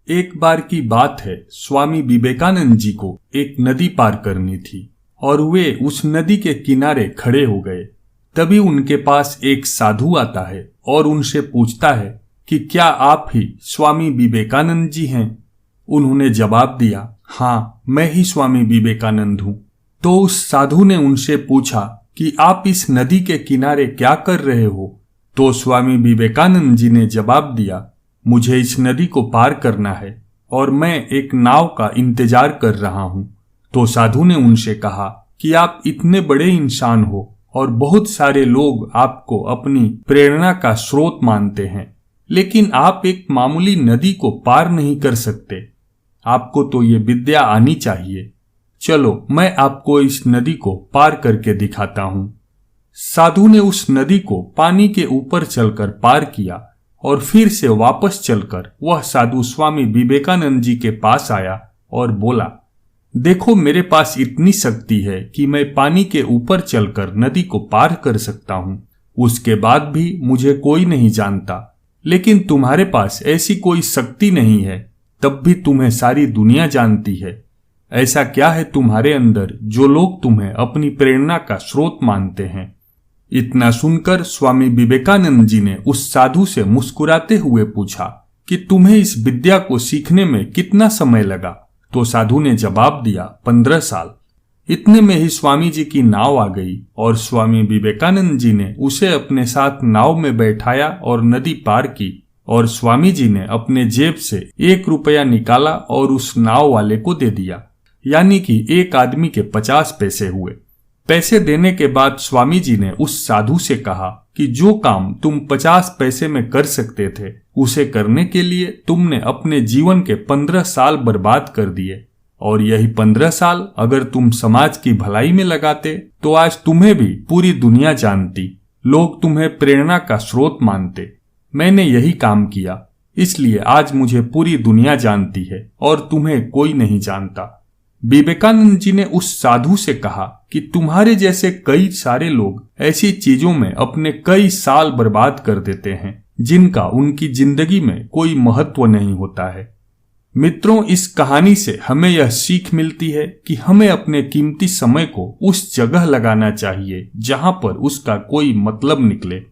एक बार की बात है, स्वामी विवेकानंद जी को एक नदी पार करनी थी और वे उस नदी के किनारे खड़े हो गए। तभी उनके पास एक साधु आता है और उनसे पूछता है कि क्या आप ही स्वामी विवेकानंद जी हैं? उन्होंने जवाब दिया, हाँ, मैं ही स्वामी विवेकानंद हूँ। तो उस साधु ने उनसे पूछा कि आप इस नदी के किनारे क्या कर रहे हो? तो स्वामी विवेकानंद जी ने जवाब दिया, मुझे इस नदी को पार करना है और मैं एक नाव का इंतजार कर रहा हूँ। तो साधु ने उनसे कहा कि आप इतने बड़े इंसान हो और बहुत सारे लोग आपको अपनी प्रेरणा का स्रोत मानते हैं, लेकिन आप एक मामूली नदी को पार नहीं कर सकते। आपको तो ये विद्या आनी चाहिए। चलो, मैं आपको इस नदी को पार करके दिखाता हूँ। साधु ने उस नदी को पानी के ऊपर चलकर पार किया और फिर से वापस चलकर वह साधु स्वामी विवेकानंद जी के पास आया और बोला, देखो, मेरे पास इतनी शक्ति है कि मैं पानी के ऊपर चलकर नदी को पार कर सकता हूँ। उसके बाद भी मुझे कोई नहीं जानता, लेकिन तुम्हारे पास ऐसी कोई शक्ति नहीं है, तब भी तुम्हें सारी दुनिया जानती है। ऐसा क्या है तुम्हारे अंदर जो लोग तुम्हें अपनी प्रेरणा का स्रोत मानते हैं? इतना सुनकर स्वामी विवेकानंद जी ने उस साधु से मुस्कुराते हुए पूछा कि तुम्हें इस विद्या को सीखने में कितना समय लगा? तो साधु ने जवाब दिया, 15 साल। इतने में ही स्वामी जी की नाव आ गई और स्वामी विवेकानंद जी ने उसे अपने साथ नाव में बैठाया और नदी पार की। और स्वामी जी ने अपने जेब से 1 रुपया निकाला और उस नाव वाले को दे दिया, यानी कि एक आदमी के 50 पैसे हुए। पैसे देने के बाद स्वामी जी ने उस साधु से कहा कि जो काम तुम 50 पैसे में कर सकते थे, उसे करने के लिए तुमने अपने जीवन के 15 साल बर्बाद कर दिए, और यही 15 साल अगर तुम समाज की भलाई में लगाते तो आज तुम्हें भी पूरी दुनिया जानती, लोग तुम्हें प्रेरणा का स्रोत मानते। मैंने यही काम किया, इसलिए आज मुझे पूरी दुनिया जानती है और तुम्हें कोई नहीं जानता। विवेकानंद जी ने उस साधु से कहा कि तुम्हारे जैसे कई सारे लोग ऐसी चीजों में अपने कई साल बर्बाद कर देते हैं जिनका उनकी जिंदगी में कोई महत्व नहीं होता है। मित्रों, इस कहानी से हमें यह सीख मिलती है कि हमें अपने कीमती समय को उस जगह लगाना चाहिए जहां पर उसका कोई मतलब निकले।